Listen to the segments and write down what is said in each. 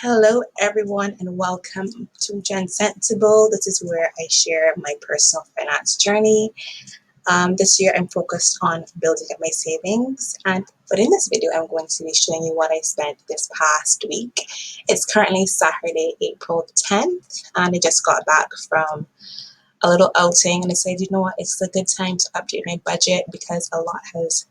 Hello, everyone, and welcome to GenCentsible. This is where I share my personal finance journey. This year, I'm focused on building up my savings, but in this video, I'm going to be showing you what I spent this past week. It's currently Saturday, April 10th, and I just got back from a little outing, and I said, you know what, it's a good time to update my budget because a lot has.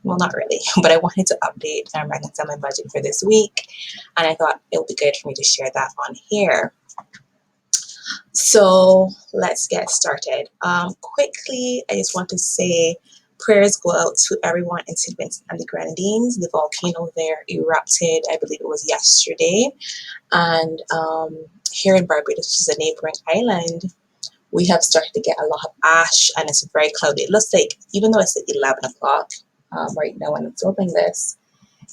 Well, not really, but I wanted to update and reconcile my budget for this week, and I thought it would be good for me to share that on here. So let's get started. Quickly, I just want to say prayers go out to everyone in Vincent The Grenadines. The volcano there erupted, I believe it was yesterday, and here in Barbados, which is a neighboring island, we have started to get a lot of ash, and it's very cloudy. It looks like, even though it's at 11 o'clock, right now when I'm filming this,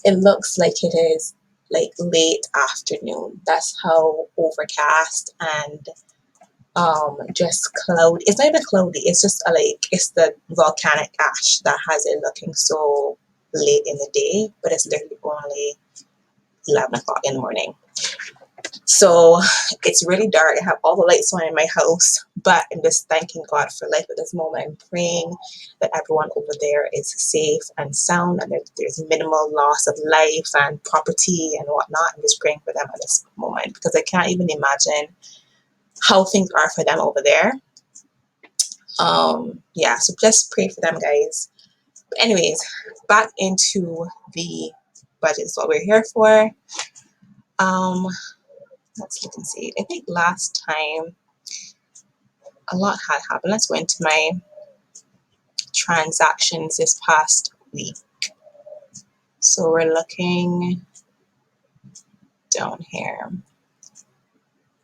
it looks like it is like late afternoon. That's how overcast and just cloudy. It's not even cloudy. It's just it's the volcanic ash that has it looking so late in the day, but it's literally only 11 o'clock in the morning. So it's really dark. I have all the lights on in my house, but I'm just thanking God for life at this moment. I'm praying that everyone over there is safe and sound, and that there's minimal loss of life and property and whatnot. I'm just praying for them at this moment because I can't even imagine how things are for them over there. Yeah, so just pray for them, guys. But anyways, back into the budget is what we're here for. Let's look and see. I think last time a lot had happened. Let's go into my transactions this past week. So we're looking down here.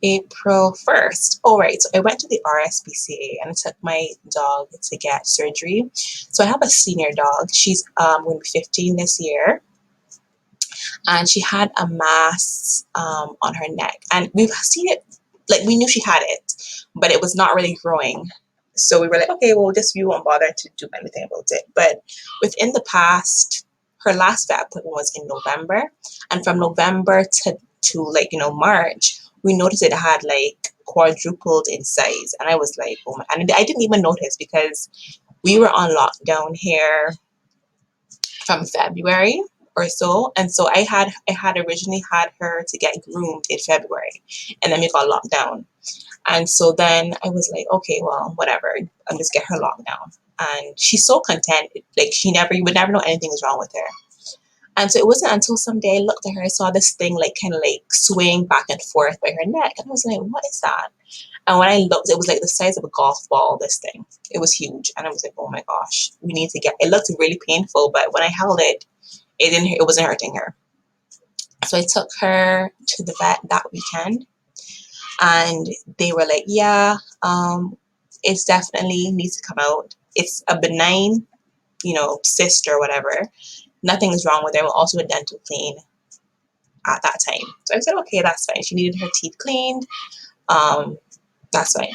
April 1st. All right, so I went to the RSPCA and I took my dog to get surgery. So I have a senior dog. She's going to be 15 this year. And she had a mass on her neck. And we've seen it, like we knew she had it, but it was not really growing. So we were like, okay, well, we won't bother to do anything about it. But within the past, her last vet appointment was in November. And from November to March, we noticed it had like quadrupled in size. And I was like, oh my, and I didn't even notice because we were on lockdown here from February or so, and so I had originally had her to get groomed in February, and then we got locked down, and so then I was like, okay, well, whatever, I'm just get her locked down, and she's so content, like you would never know anything is wrong with her. And so it wasn't until someday I looked at her, I saw this thing like kind of like swaying back and forth by her neck, and I was like, what is that? And when I looked, it was like the size of a golf ball, this thing. It was huge. And I was like, oh my gosh, we need to get, it looked really painful, but when I held it, it wasn't hurting her. So I took her to the vet that weekend, and they were like, yeah, it's definitely needs to come out. It's a benign, cyst or whatever. Nothing is wrong with her. We'll also a dental clean at that time. So I said, okay, that's fine. She needed her teeth cleaned. That's fine.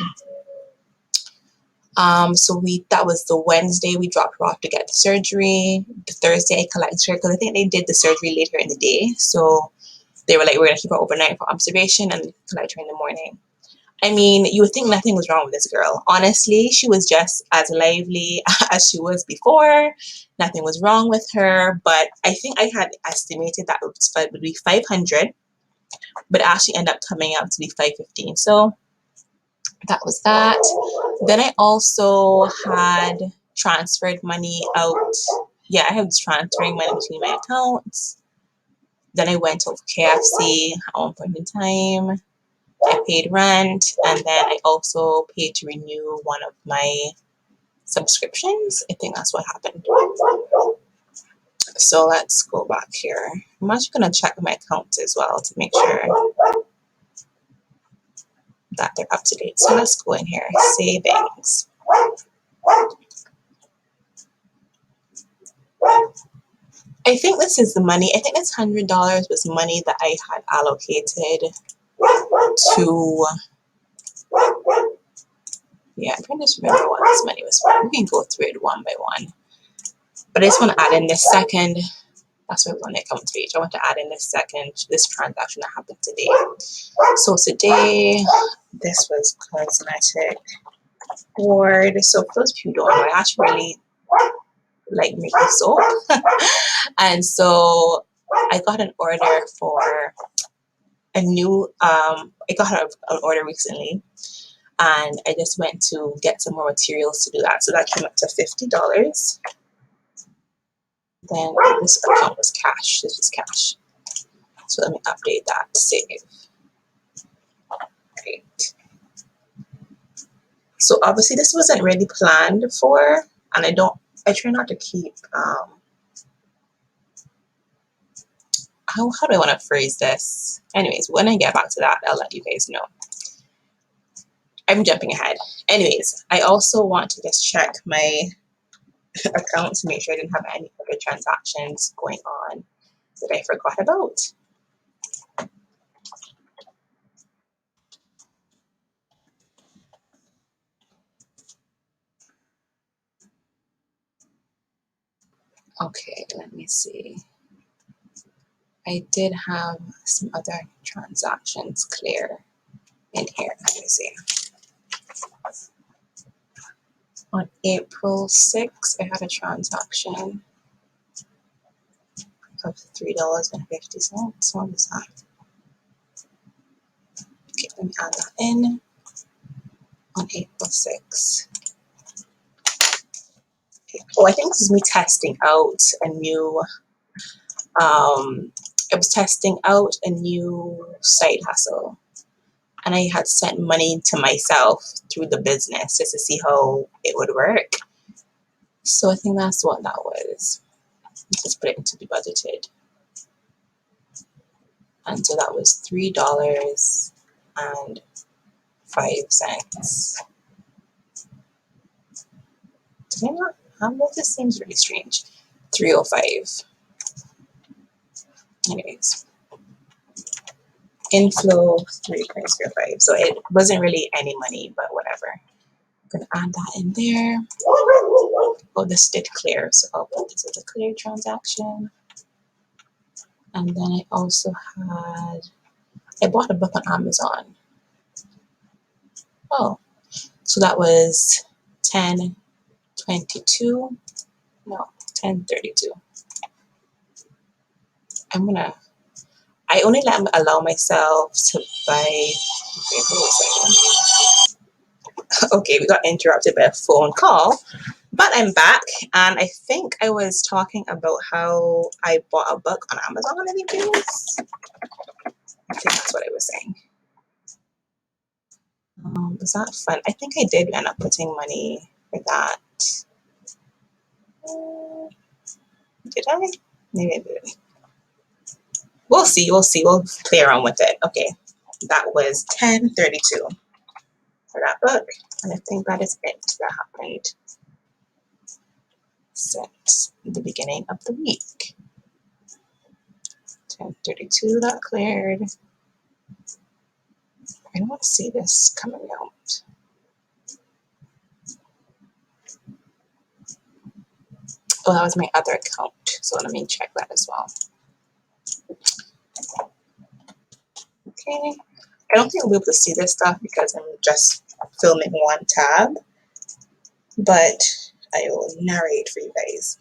So that was the Wednesday we dropped her off to get the surgery. The Thursday I collected her because I think they did the surgery later in the day. So they were like, we're going to keep her overnight for observation and collect her in the morning. I mean, you would think nothing was wrong with this girl. Honestly, she was just as lively as she was before. Nothing was wrong with her. But I think I had estimated that it would be 500, but it actually ended up coming out to be 515. So that was that. Then I also had transferred money out. Yeah, I was transferring money between my accounts. Then I went to KFC at one point in time. I paid rent, and then I also paid to renew one of my subscriptions. I think that's what happened. So let's go back here. I'm actually going to check my accounts as well to make sure that they're up to date. So let's go in here. Savings. I think this is the money. I think this $100 was money that I had allocated to. Yeah, I'm trying to just remember what this money was for. We can go through it one by one. But I just want to add in this second That's why we're on the account page. I want to add in this transaction that happened today. So today, this was cosmetic board. So for those of you who don't know, I actually really like making soap. And so I got an order for a new, I got an order recently, and I just went to get some more materials to do that. So that came up to $50. Then this account was cash. This was cash. So let me update that to save. Great. So obviously this wasn't really planned for, and I try not to keep, how do I want to phrase this? Anyways, when I get back to that, I'll let you guys know. I'm jumping ahead. Anyways, I also want to just check my account to make sure I didn't have any other transactions going on that I forgot about. Okay, let me see. I did have some other transactions clear in here. Let me see. On April 6th, I had a transaction of $3.50. What was that? Okay, let me add that in. On April 6th. Oh, I think this is me testing out a new, I was testing out a new side hustle. And I had sent money to myself through the business just to see how it would work. So I think that's what that was. Let's just put it into the budgeted. And so that was $3.05. Did I not have that? This seems really strange. 305. Anyways. Inflow 3.05. So it wasn't really any money, but whatever. I'm gonna add that in there. Oh, this did clear, so I'll put this as a clear transaction. And then I also I bought a book on Amazon. Oh, so that was 10:22. No, 10:32. I only allow myself to buy. Okay, hold on a second. Okay, we got interrupted by a phone call, but I'm back, and I think I was talking about how I bought a book on Amazon. I think it was. I think that's what I was saying. Was that fun? I think I did end up putting money for that. Did I? Maybe I did. We'll see. We'll see. We'll play around with it. Okay, that was 10:32 for that book, and I think that is it that happened since the beginning of the week. 10:32 that cleared. I don't see this coming out. Oh, that was my other account. So let me check that as well. Okay. I don't think I'll be able to see this stuff because I'm just filming one tab, but I will narrate for you guys.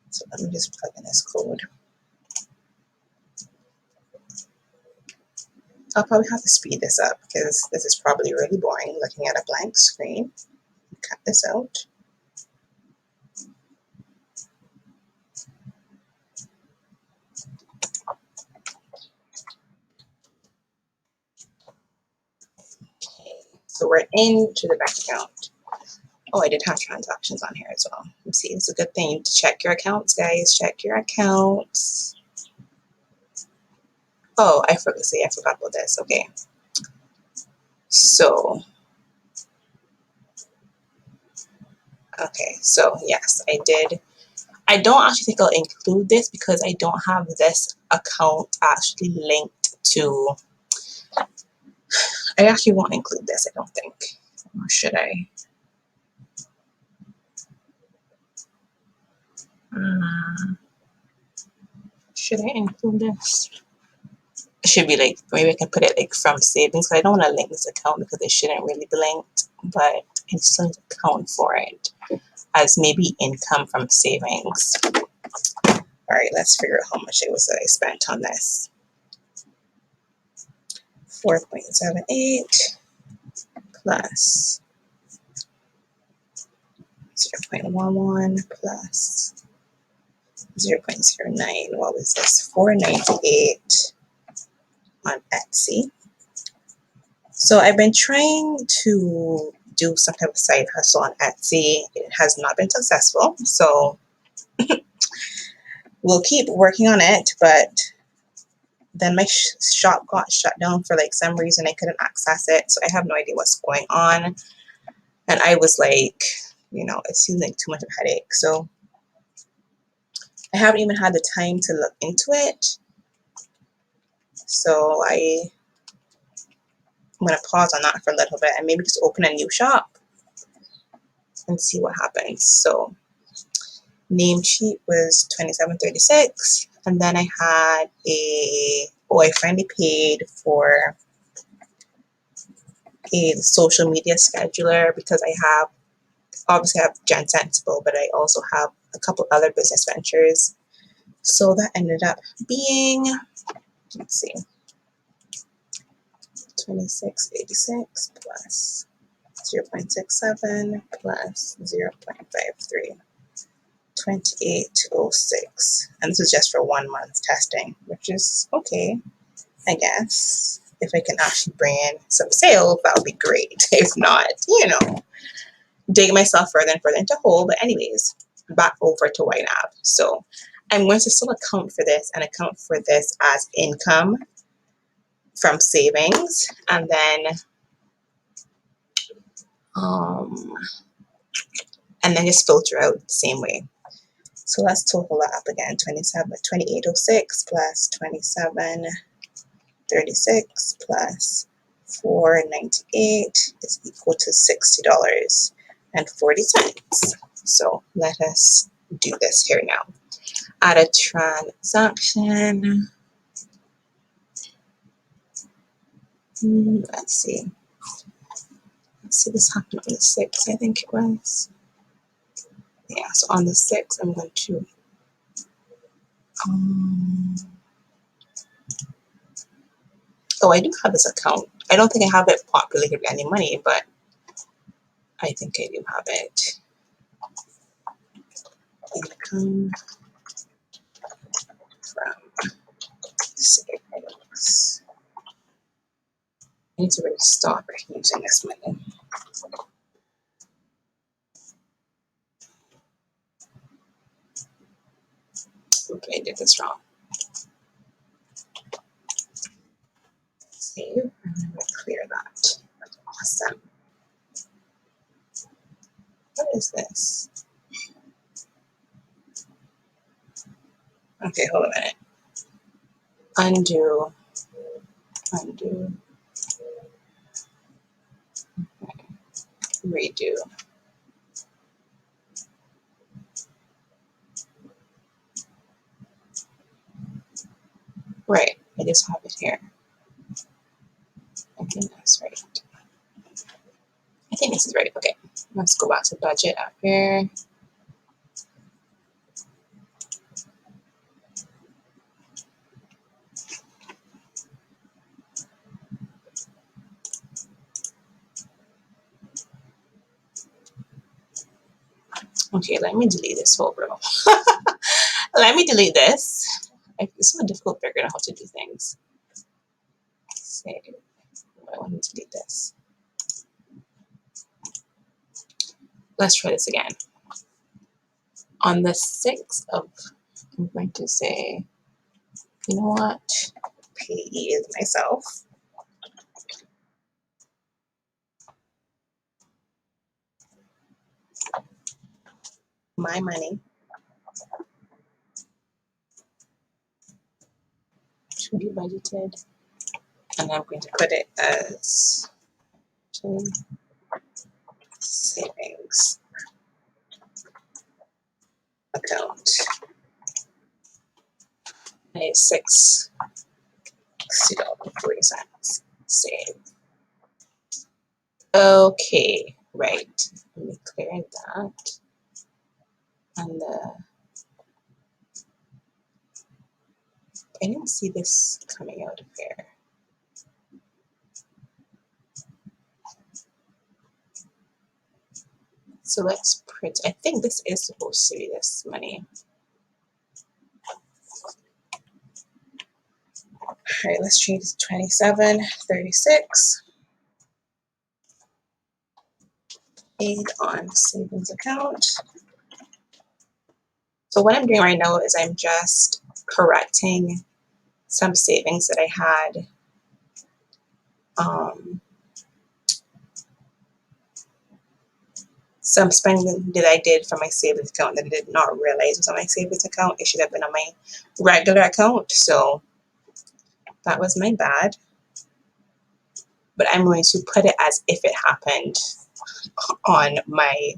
So let me just plug in this code. I'll probably have to speed this up because this is probably really boring looking at a blank screen. Cut this out. Okay, so we're into the bank account. Oh, I did have transactions on here as well. Let's see, it's a good thing to check your accounts, guys. Check your accounts. Oh, I forgot about this. Okay. So, yes, I did. I don't actually think I'll include this because I don't have this account actually linked to. I actually won't include this, I don't think. Or should I? Should I include this? It should be like, maybe I can put it like from savings, because I don't want to link this account because it shouldn't really be linked, but I still need to account for it as maybe income from savings. All right, let's figure out how much it was that I spent on this. 4.78 plus 0.11 plus 0.09. What was this? 498 on Etsy. So I've been trying to do some type of side hustle on Etsy. It has not been successful. So we'll keep working on it, but then my shop got shut down for like some reason. I couldn't access it. So I have no idea what's going on. And I was like, you know, it seems like too much of a headache. So I haven't even had the time to look into it. So I'm going to pause on that for a little bit and maybe just open a new shop and see what happens. So Namecheap was $27.36, and then I had I finally paid for a social media scheduler because I obviously have GenCentsible, but I also have a couple other business ventures. So that ended up being, let's see, $26.86 plus 0.67 plus 0.53. 2806, and this is just for 1 month testing, which is okay, I guess. If I can actually bring in some sales, that would be great. If not, you know, dig myself further and further into hole. But anyways, back over to YNAB. So I'm going to still account for this and account for this as income from savings, and then just filter out the same way. So let's total that up again. 2806 plus 2736 plus 498 is equal to $60.40. So let us do this here now. Add a transaction. Let's see. This happened on the 6th, I think it was. Yeah, so on the 6th, I'm going to I do have this account. I don't think I have it populated with any money, but I think I do have it. Income from savings. I need to really stop using this money. Okay, I did this wrong. Save, and I'm going to clear that. That's awesome. What is this? Okay, hold a minute. Undo. Redo. Right, I just have it here. I think that's right. I think this is right. Okay, let's go back to budget up here. Okay, let me delete this whole row. Let me delete this. It's so difficult figuring out how to do things. Save. I want to delete this. Let's try this again. On the 6th of, I'm going to say, you know what? Payee is myself. My money should be budgeted. And I'm going to put it as savings. account. And it's $60.40. Save. Okay, right. Let me clear that. And I didn't see this coming out of here. So let's print. I think this is supposed to be this money. All right, let's change it to 27.36. Paid on savings account. So what I'm doing right now is I'm just correcting some savings that I had. Some spending that I did from my savings account that I did not realize was on my savings account. It should have been on my regular account. So that was my bad. But I'm going to put it as if it happened on my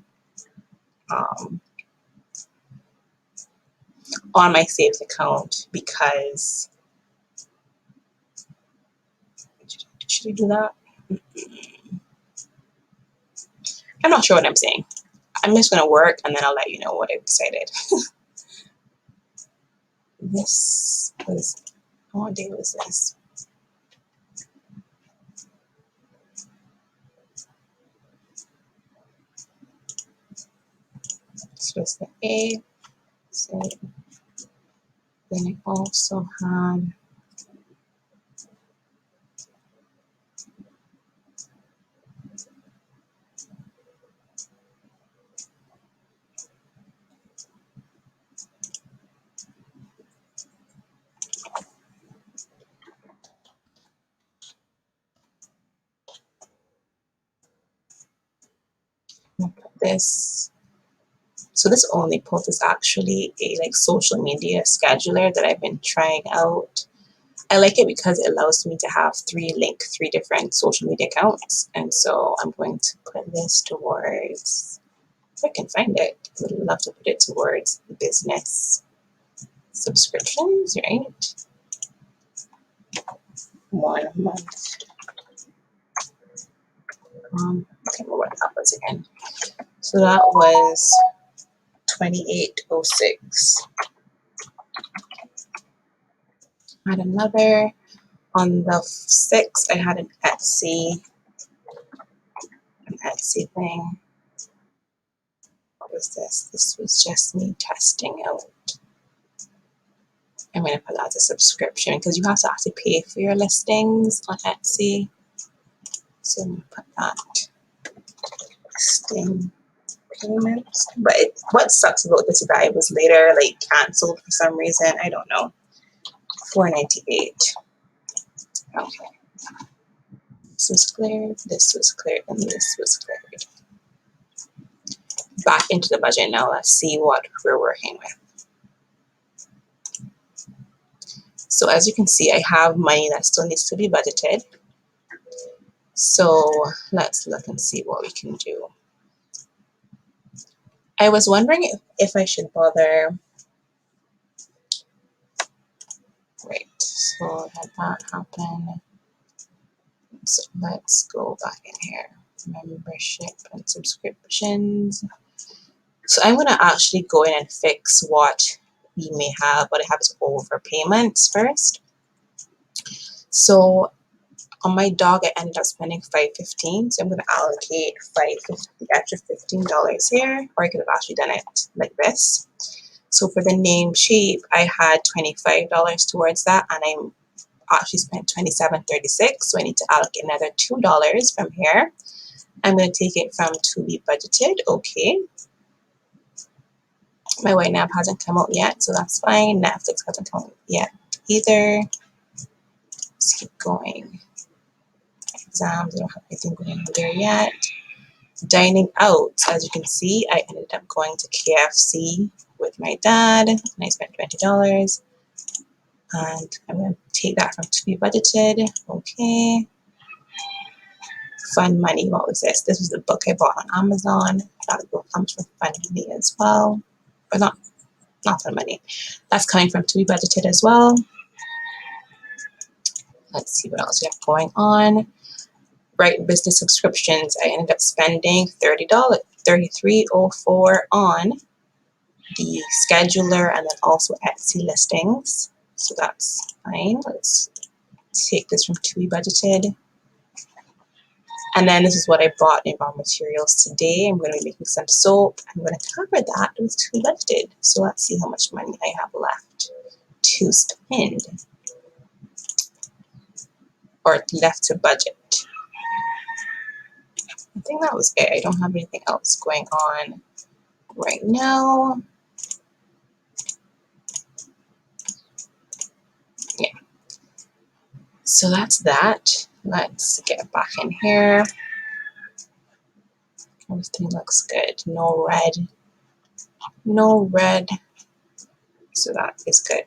saved account, because should I do that? I'm not sure what I'm saying. I'm just going to work and then I'll let you know what I've decided. This was, what day was this? This was the 8th. So then I also had this. So this Only Post is actually a social media scheduler that I've been trying out. I like it because it allows me to have three different social media accounts. And so I'm going to put this towards, if I can find it, I would love to put it towards business subscriptions, right? 1 month. I can't remember what that was again. So that was 2806. I had another on the 6th. I had an Etsy thing. What was this? This was just me testing out. I'm going to put that as a subscription because you have to actually pay for your listings on Etsy. So I'm going to put that listing payments. But what sucks about this is that it was later canceled for some reason. I don't know. $4.98. Okay. This was cleared. This was cleared, and this was cleared. Back into the budget now. Let's see what we're working with. So as you can see, I have money that still needs to be budgeted. So let's look and see what we can do. I was wondering if I should bother. Right, so had that happen. So let's go back in here. Membership and subscriptions. So I'm going to actually go in and fix what we may have. What I have is overpayments first. So on my dog, I ended up spending $5.15. So I'm going to allocate the extra $15 here, or I could have actually done it like this. So for the name shape, I had $25 towards that, and I actually spent $27.36. So I need to allocate another $2 from here. I'm going to take it from to be budgeted. Okay. My white nap hasn't come out yet, so that's fine. Netflix hasn't come out yet either. Let's keep going. Exams, I don't have anything going on there yet. Dining out, as you can see, I ended up going to KFC with my dad, and I spent $20. And I'm going to take that from to be budgeted. Okay. Fun Money, what was this? This was the book I bought on Amazon. That book comes from Fun Money as well. But not not a ton of money. That's coming from To Be Budgeted as well. Let's see what else we have going on. Right business subscriptions. I ended up spending $30, $33.04 on the scheduler and then also Etsy listings. So that's fine. Let's take this from To Be Budgeted. And then this is what I bought in raw materials today. I'm going to be making some soap. I'm going to cover that with To Be Budgeted. So let's see how much money I have left to spend or left to budget. I think that was it. I don't have anything else going on right now. Yeah. So that's that. Let's get back in here. Everything looks good. No red. No red. So that is good.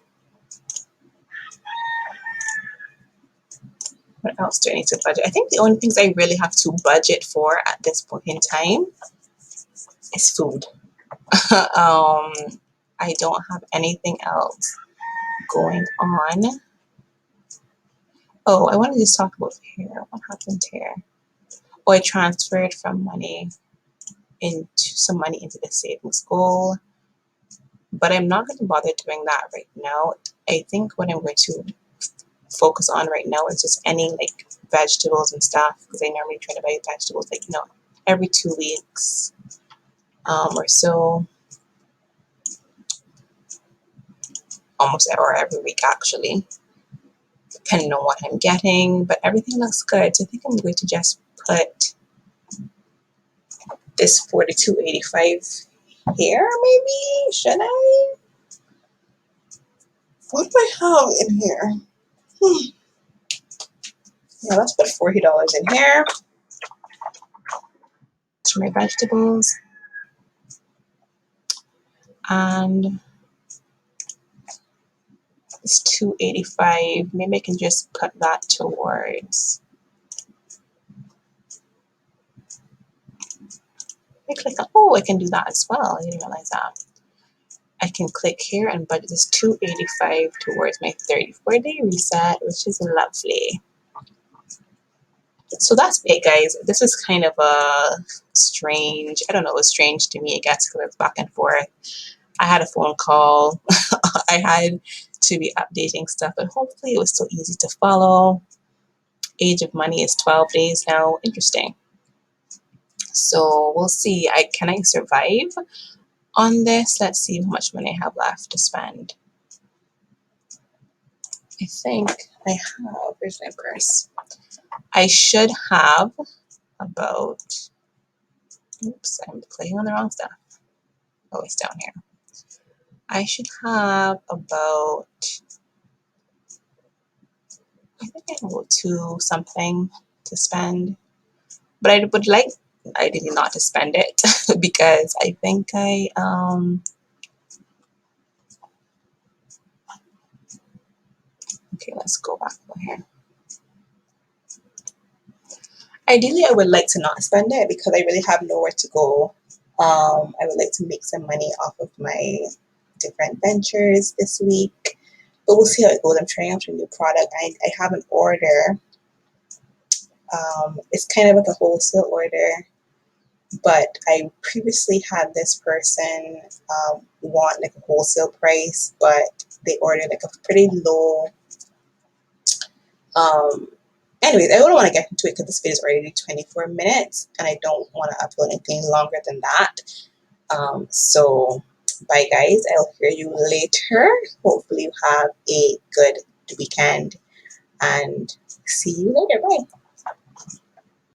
What else do I need to budget? I think the only things I really have to budget for at this point in time is food. I don't have anything else going on. Oh, I want to just talk about here. What happened here? Oh, I transferred from money into some money into the savings goal, but I'm not going to bother doing that right now. I think what I'm going to focus on right now is just any like vegetables and stuff, because I normally try to buy vegetables like every 2 weeks or so, almost or every week actually, depending on what I'm getting. But everything looks good, so I think I'm going to just put this $42.85 here. Maybe should I? What do I have in here? Yeah, let's put $40 in here for my vegetables. And it's $2.85. Maybe I can just put that towards. I click on, oh, I can do that as well. I didn't realize that. I can click here and budget this $2.85 towards my 34-day reset, which is lovely. So that's it, guys. This is kind of a strange, I don't know, it was strange to me, I guess, because it's back and forth. I had a phone call. I had to be updating stuff, but hopefully it was so easy to follow. Age of money is 12 days now. Interesting. So we'll see. Can I survive on this? Let's see how much money I have left to spend. I think I have, where's my purse? I should have about, oops, I'm clicking on the wrong stuff. Oh, it's down here. I should have about, I think I have about 2 something to spend. But I would like ideally not to spend it because I think okay, let's go back over here. Ideally, I would like to not spend it because I really have nowhere to go. I would like to make some money off of my different ventures this week, but we'll see how it goes. I'm trying out a new product. I have an order. It's kind of like a wholesale order, but I previously had this person want like a wholesale price, but they ordered like a pretty low. Anyways, I don't want to get into it because this video is already 24 minutes and I don't want to upload anything longer than that. So bye guys, I'll hear you later. Hopefully you have a good weekend and see you later. Bye.